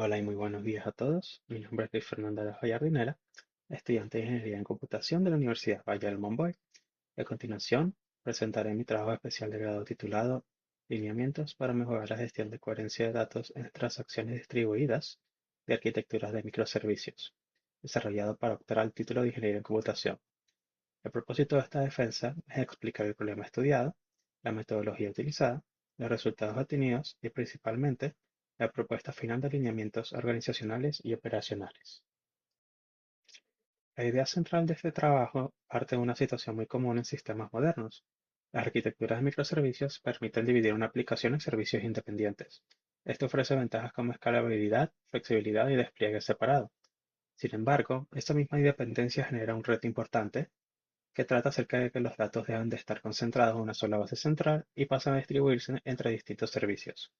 Hola y muy buenos días a todos. Mi nombre es Luis Fernando de Jardinera, estudiante de Ingeniería en Computación de la Universidad Valle del Monboy. A continuación, presentaré mi trabajo especial de grado titulado Lineamientos para mejorar la gestión de coherencia de datos en transacciones distribuidas de arquitecturas de microservicios, desarrollado para optar al título de Ingeniería en Computación. El propósito de esta defensa es explicar el problema estudiado, la metodología utilizada, los resultados obtenidos y principalmente la propuesta final de alineamientos organizacionales y operacionales. La idea central de este trabajo parte de una situación muy común en sistemas modernos. Las arquitecturas de microservicios permiten dividir una aplicación en servicios independientes. Esto ofrece ventajas como escalabilidad, flexibilidad y despliegue separado. Sin embargo, esta misma independencia genera un reto importante que trata acerca de que los datos dejan de estar concentrados en una sola base central y pasan a distribuirse entre distintos servicios.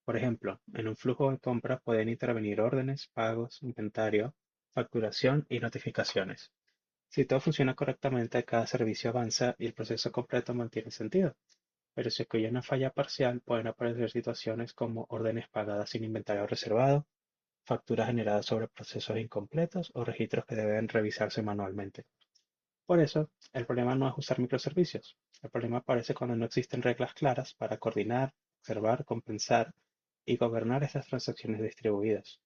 Por ejemplo, en un flujo de compra pueden intervenir órdenes, pagos, inventario, facturación y notificaciones. Si todo funciona correctamente, cada servicio avanza y el proceso completo mantiene sentido. Pero si ocurre una falla parcial, pueden aparecer situaciones como órdenes pagadas sin inventario reservado, facturas generadas sobre procesos incompletos o registros que deben revisarse manualmente. Por eso, el problema no es usar microservicios. El problema aparece cuando no existen reglas claras para coordinar, observar, compensar y gobernar estas transacciones distribuidas.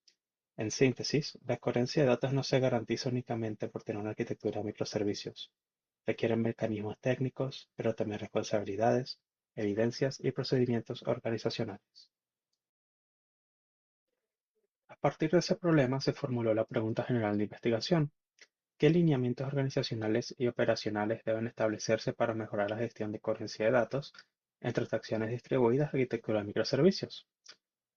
En síntesis, la coherencia de datos no se garantiza únicamente por tener una arquitectura de microservicios. Requieren mecanismos técnicos, pero también responsabilidades, evidencias y procedimientos organizacionales. A partir de ese problema se formuló la pregunta general de investigación: ¿qué lineamientos organizacionales y operacionales deben establecerse para mejorar la gestión de coherencia de datos en transacciones distribuidas de arquitectura de microservicios?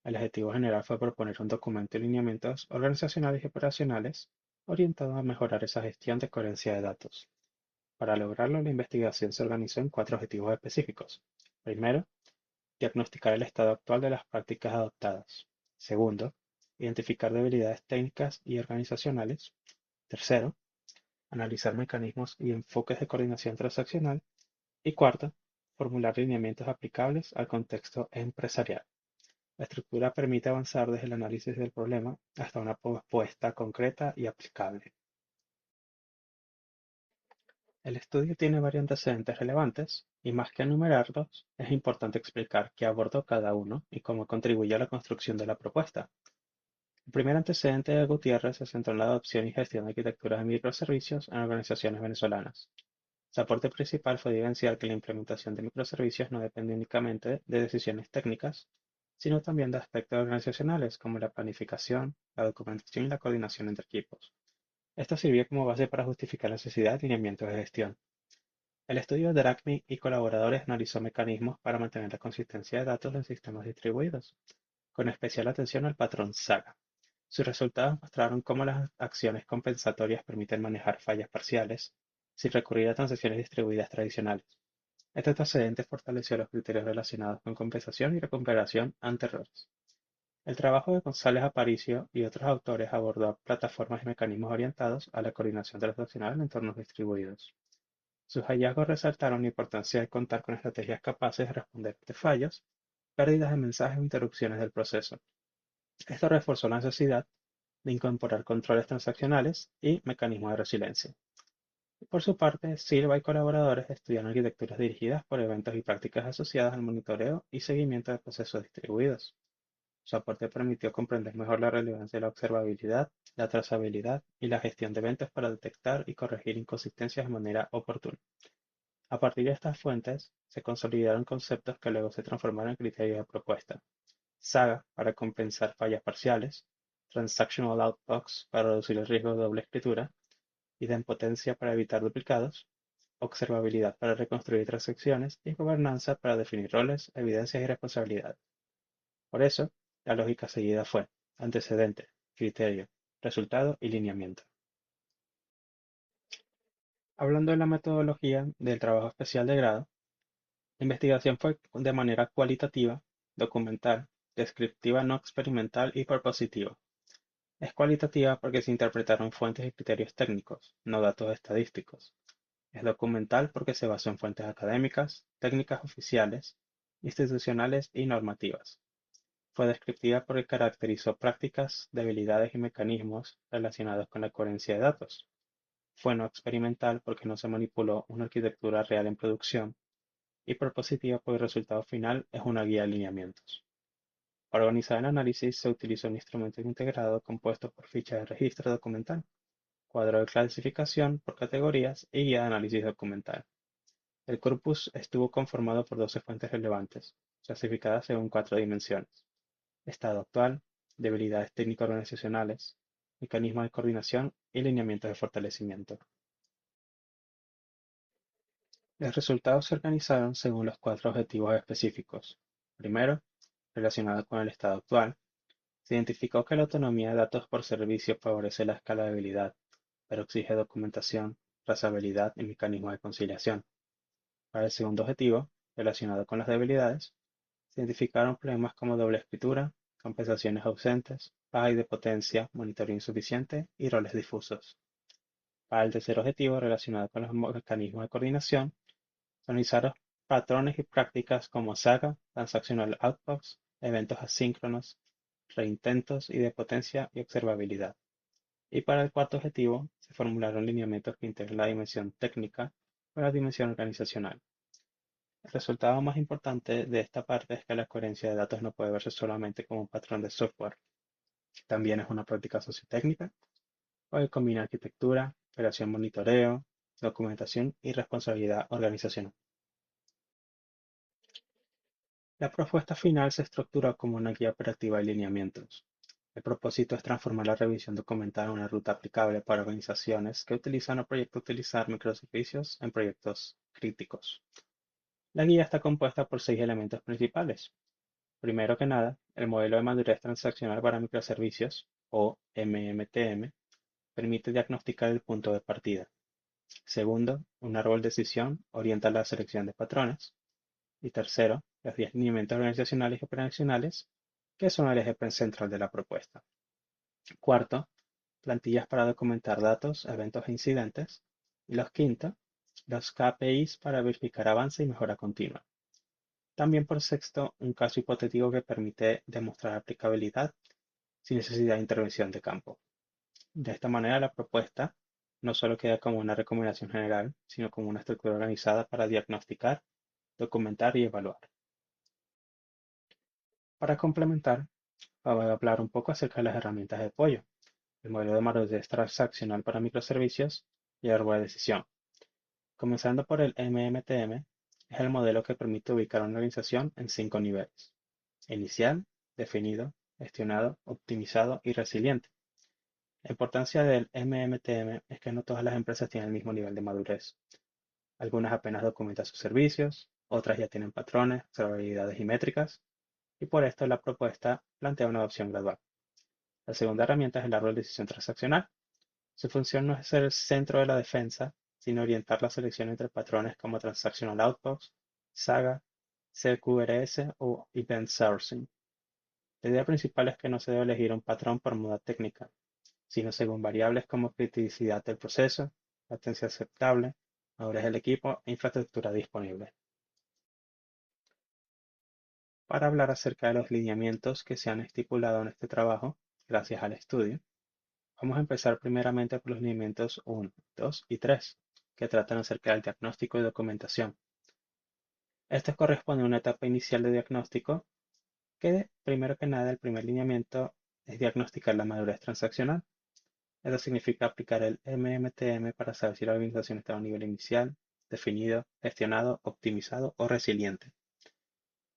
El objetivo general fue proponer un documento de lineamientos organizacionales y operacionales orientado a mejorar esa gestión de coherencia de datos. Para lograrlo, la investigación se organizó en cuatro objetivos específicos. Primero, diagnosticar el estado actual de las prácticas adoptadas. Segundo, identificar debilidades técnicas y organizacionales. Tercero, analizar mecanismos y enfoques de coordinación transaccional. Y cuarto, formular lineamientos aplicables al contexto empresarial. La estructura permite avanzar desde el análisis del problema hasta una propuesta concreta y aplicable. El estudio tiene varios antecedentes relevantes y más que enumerarlos, es importante explicar qué abordó cada uno y cómo contribuyó a la construcción de la propuesta. El primer antecedente de Gutiérrez se centró en la adopción y gestión de arquitecturas de microservicios en organizaciones venezolanas. Su aporte principal fue evidenciar que la implementación de microservicios no depende únicamente de decisiones técnicas, sino también de aspectos organizacionales como la planificación, la documentación y la coordinación entre equipos. Esto sirvió como base para justificar la necesidad de lineamientos de gestión. El estudio de Drachmi y colaboradores analizó mecanismos para mantener la consistencia de datos en sistemas distribuidos, con especial atención al patrón SAGA. Sus resultados mostraron cómo las acciones compensatorias permiten manejar fallas parciales sin recurrir a transacciones distribuidas tradicionales. Este antecedente fortaleció los criterios relacionados con compensación y recuperación ante errores. El trabajo de González Aparicio y otros autores abordó plataformas y mecanismos orientados a la coordinación transaccional en entornos distribuidos. Sus hallazgos resaltaron la importancia de contar con estrategias capaces de responder ante fallos, pérdidas de mensajes o interrupciones del proceso. Esto reforzó la necesidad de incorporar controles transaccionales y mecanismos de resiliencia. Por su parte, Silva y colaboradores estudiaron arquitecturas dirigidas por eventos y prácticas asociadas al monitoreo y seguimiento de procesos distribuidos. Su aporte permitió comprender mejor la relevancia de la observabilidad, la trazabilidad y la gestión de eventos para detectar y corregir inconsistencias de manera oportuna. A partir de estas fuentes, se consolidaron conceptos que luego se transformaron en criterios de propuesta: SAGA para compensar fallas parciales, Transactional Outbox para reducir el riesgo de doble escritura, idempotencia para evitar duplicados, observabilidad para reconstruir transacciones y gobernanza para definir roles, evidencias y responsabilidades. Por eso, la lógica seguida fue antecedente, criterio, resultado y lineamiento. Hablando de la metodología del trabajo especial de grado, la investigación fue de manera cualitativa, documental, descriptiva no experimental y propositiva. Es cualitativa porque se interpretaron fuentes y criterios técnicos, no datos estadísticos. Es documental porque se basó en fuentes académicas, técnicas oficiales, institucionales y normativas. Fue descriptiva porque caracterizó prácticas, debilidades y mecanismos relacionados con la coherencia de datos. Fue no experimental porque no se manipuló una arquitectura real en producción y propositiva porque el resultado final es una guía de lineamientos. Para organizar el análisis se utilizó un instrumento integrado compuesto por fichas de registro documental, cuadro de clasificación por categorías y guía de análisis documental. El corpus estuvo conformado por 12 fuentes relevantes, clasificadas según 4 dimensiones: estado actual, debilidades técnico-organizacionales, mecanismos de coordinación y lineamientos de fortalecimiento. Los resultados se organizaron según los 4 objetivos específicos. Primero, relacionado con el estado actual, se identificó que la autonomía de datos por servicio favorece la escalabilidad, pero exige documentación, trazabilidad y mecanismos de conciliación. Para el segundo objetivo, relacionado con las debilidades, se identificaron problemas como doble escritura, compensaciones ausentes, baja de potencia, monitoreo insuficiente y roles difusos. Para el tercer objetivo, relacionado con los mecanismos de coordinación, se analizaron patrones y prácticas como saga, transactional outbox, eventos asíncronos, reintentos y de potencia y observabilidad. Y para el cuarto objetivo, se formularon lineamientos que integran la dimensión técnica con la dimensión organizacional. El resultado más importante de esta parte es que la coherencia de datos no puede verse solamente como un patrón de software, también es una práctica sociotécnica, porque combina arquitectura, operación monitoreo, documentación y responsabilidad organizacional. La propuesta final se estructura como una guía operativa de lineamientos. El propósito es transformar la revisión documental en una ruta aplicable para organizaciones que utilizan o proyectan utilizar microservicios en proyectos críticos. La guía está compuesta por 6 elementos principales. Primero que nada, el modelo de madurez transaccional para microservicios, o MMTM, permite diagnosticar el punto de partida. Segundo, un árbol de decisión orienta la selección de patrones. Y tercero, los 10 lineamientos organizacionales y operacionales, que son el eje central de la propuesta. Cuarto, plantillas para documentar datos, eventos e incidentes. Y los quinto, los KPIs para verificar avance y mejora continua. También por sexto, un caso hipotético que permite demostrar aplicabilidad sin necesidad de intervención de campo. De esta manera, la propuesta no solo queda como una recomendación general, sino como una estructura organizada para diagnosticar, documentar y evaluar. Para complementar, voy a hablar un poco acerca de las herramientas de apoyo, el modelo de madurez transaccional para microservicios y el árbol de decisión. Comenzando por el MMTM, es el modelo que permite ubicar una organización en 5 niveles: inicial, definido, gestionado, optimizado y resiliente. La importancia del MMTM es que no todas las empresas tienen el mismo nivel de madurez. Algunas apenas documentan sus servicios, otras ya tienen patrones, observabilidades y métricas, y por esto la propuesta plantea una adopción gradual. La segunda herramienta es el árbol de decisión transaccional. Su función no es ser el centro de la defensa, sino orientar la selección entre patrones como Transactional Outbox, Saga, CQRS o Event Sourcing. La idea principal es que no se debe elegir un patrón por moda técnica, sino según variables como criticidad del proceso, latencia aceptable, madurez del equipo e infraestructura disponible. Para hablar acerca de los lineamientos que se han estipulado en este trabajo, gracias al estudio, vamos a empezar primeramente por los lineamientos 1, 2 y 3, que tratan acerca del diagnóstico y documentación. Estos corresponden a una etapa inicial de diagnóstico que, primero que nada, el primer lineamiento es diagnosticar la madurez transaccional. Eso significa aplicar el MMTM para saber si la organización está a un nivel inicial, definido, gestionado, optimizado o resiliente.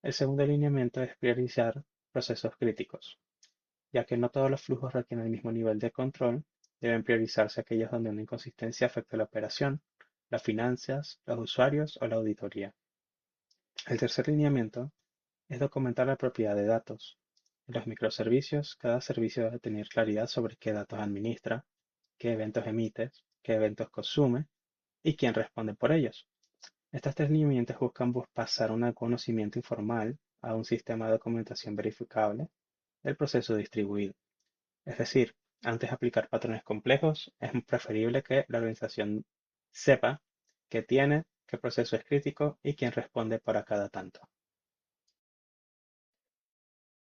El segundo lineamiento es priorizar procesos críticos, ya que no todos los flujos requieren el mismo nivel de control. Deben priorizarse aquellos donde una inconsistencia afecta la operación, las finanzas, los usuarios o la auditoría. El tercer lineamiento es documentar la propiedad de datos. En los microservicios, cada servicio debe tener claridad sobre qué datos administra, qué eventos emite, qué eventos consume y quién responde por ellos. Estos 3 lineamientos buscan pasar un conocimiento informal a un sistema de documentación verificable del proceso distribuido. Es decir, antes de aplicar patrones complejos, es preferible que la organización sepa qué tiene, qué proceso es crítico y quién responde para cada tanto.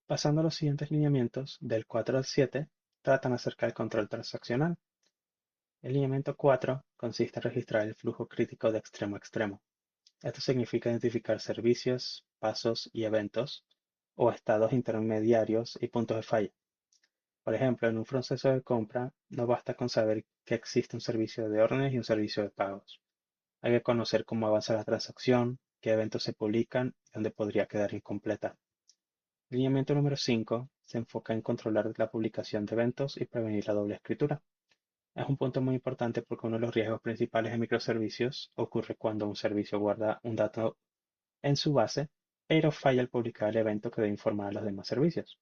Pasando a los siguientes lineamientos, del 4 al 7, tratan acerca del control transaccional. El lineamiento 4 consiste en registrar el flujo crítico de extremo a extremo. Esto significa identificar servicios, pasos y eventos, o estados intermediarios y puntos de falla. Por ejemplo, en un proceso de compra, no basta con saber que existe un servicio de órdenes y un servicio de pagos. Hay que conocer cómo avanza la transacción, qué eventos se publican y dónde podría quedar incompleta. El lineamiento número 5 se enfoca en controlar la publicación de eventos y prevenir la doble escritura. Es un punto muy importante porque uno de los riesgos principales de microservicios ocurre cuando un servicio guarda un dato en su base, pero falla al publicar el evento que debe informar a los demás servicios.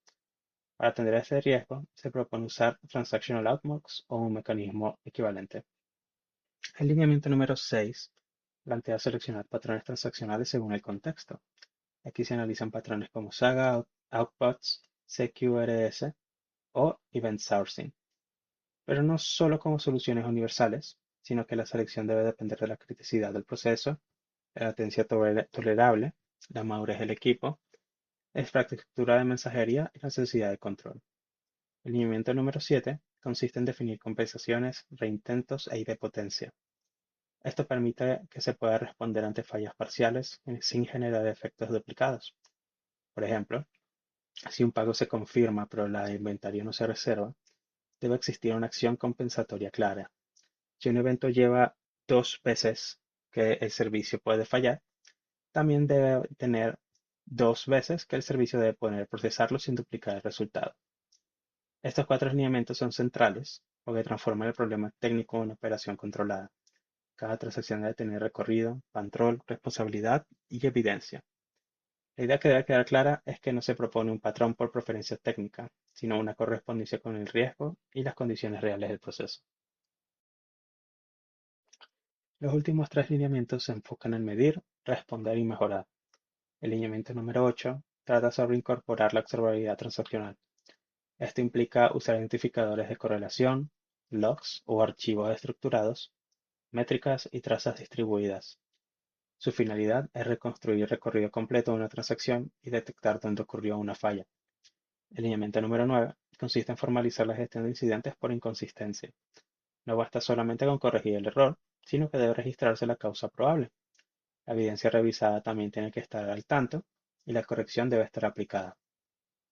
Para atender a este riesgo, se propone usar Transactional Outmux o un mecanismo equivalente. El lineamiento número 6 plantea seleccionar patrones transaccionales según el contexto. Aquí se analizan patrones como Saga, Outputs, CQRS o Event Sourcing, pero no solo como soluciones universales, sino que la selección debe depender de la criticidad del proceso, la latencia tolerable, la madurez del equipo, la infraestructura de mensajería y la necesidad de control. El lineamiento número 7 consiste en definir compensaciones, reintentos e idempotencia. Esto permite que se pueda responder ante fallas parciales sin generar efectos duplicados. Por ejemplo, si un pago se confirma pero el inventario no se reserva, debe existir una acción compensatoria clara. Si un evento lleva 2 veces que el servicio puede fallar, también debe tener 2 veces que el servicio debe poder procesarlo sin duplicar el resultado. Estos 4 lineamientos son centrales porque transforman el problema técnico en una operación controlada. Cada transacción debe tener recorrido, control, responsabilidad y evidencia. La idea que debe quedar clara es que no se propone un patrón por preferencia técnica, sino una correspondencia con el riesgo y las condiciones reales del proceso. Los últimos 3 lineamientos se enfocan en medir, responder y mejorar. El lineamiento número 8 trata sobre incorporar la observabilidad transaccional. Esto implica usar identificadores de correlación, logs o archivos estructurados, métricas y trazas distribuidas. Su finalidad es reconstruir el recorrido completo de una transacción y detectar dónde ocurrió una falla. El lineamiento número 9 consiste en formalizar la gestión de incidentes por inconsistencia. No basta solamente con corregir el error, sino que debe registrarse la causa probable. La evidencia revisada también tiene que estar al tanto y la corrección debe estar aplicada.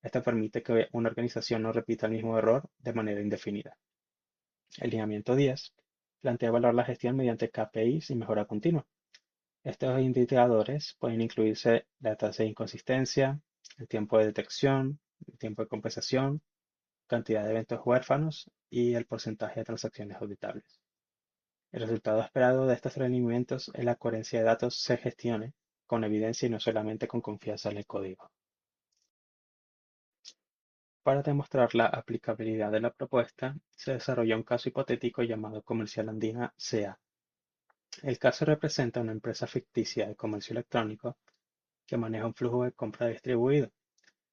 Esto permite que una organización no repita el mismo error de manera indefinida. El lineamiento 10 plantea evaluar la gestión mediante KPIs y mejora continua. Estos indicadores pueden incluirse la tasa de inconsistencia, el tiempo de detección, el tiempo de compensación, cantidad de eventos huérfanos y el porcentaje de transacciones auditables. El resultado esperado de estos lineamientos es la coherencia de datos se gestione con evidencia y no solamente con confianza en el código. Para demostrar la aplicabilidad de la propuesta, se desarrolló un caso hipotético llamado Comercial Andina CA. El caso representa una empresa ficticia de comercio electrónico que maneja un flujo de compra distribuido.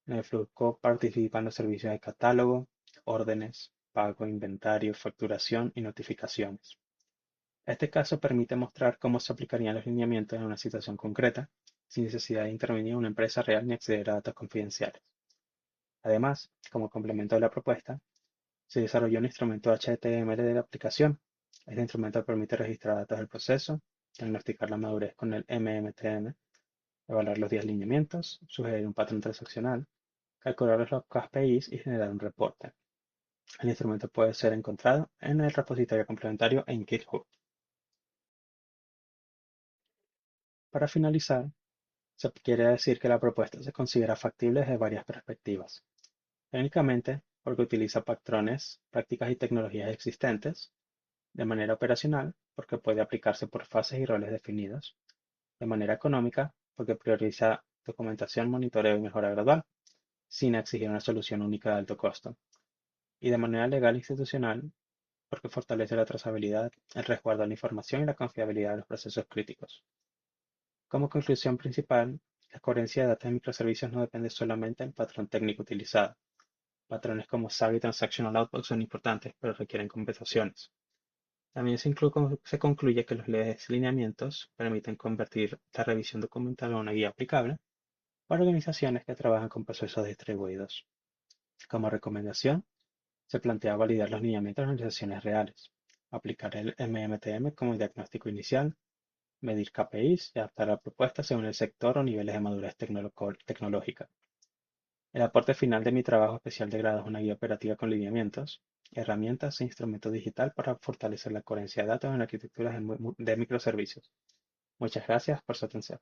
En el flujo participan los servicios de catálogo, órdenes, pago, inventario, facturación y notificaciones. Este caso permite mostrar cómo se aplicarían los lineamientos en una situación concreta, sin necesidad de intervenir una empresa real ni acceder a datos confidenciales. Además, como complemento de la propuesta, se desarrolló un instrumento HTML de la aplicación. Este instrumento permite registrar datos del proceso, diagnosticar la madurez con el MMTM, evaluar los 10 lineamientos, sugerir un patrón transaccional, calcular los KPIs y generar un reporte. El instrumento puede ser encontrado en el repositorio complementario en GitHub. Para finalizar, se quiere decir que la propuesta se considera factible desde varias perspectivas. Técnicamente, porque utiliza patrones, prácticas y tecnologías existentes. De manera operacional, porque puede aplicarse por fases y roles definidos. De manera económica, porque prioriza documentación, monitoreo y mejora gradual, sin exigir una solución única de alto costo. Y de manera legal e institucional, porque fortalece la trazabilidad, el resguardo de la información y la confiabilidad de los procesos críticos. Como conclusión principal, la coherencia de datos de microservicios no depende solamente del patrón técnico utilizado. Patrones como SAG y Transactional Output son importantes, pero requieren compensaciones. También se concluye que los lineamientos permiten convertir la revisión documental en una guía aplicable, para organizaciones que trabajan con procesos distribuidos. Como recomendación, se plantea validar los lineamientos en organizaciones reales, aplicar el MMTM como diagnóstico inicial, medir KPIs y adaptar la propuesta según el sector o niveles de madurez tecnológica. El aporte final de mi trabajo especial de grado es una guía operativa con lineamientos, herramientas e instrumentos digital para fortalecer la coherencia de datos en arquitecturas de microservicios. Muchas gracias por su atención.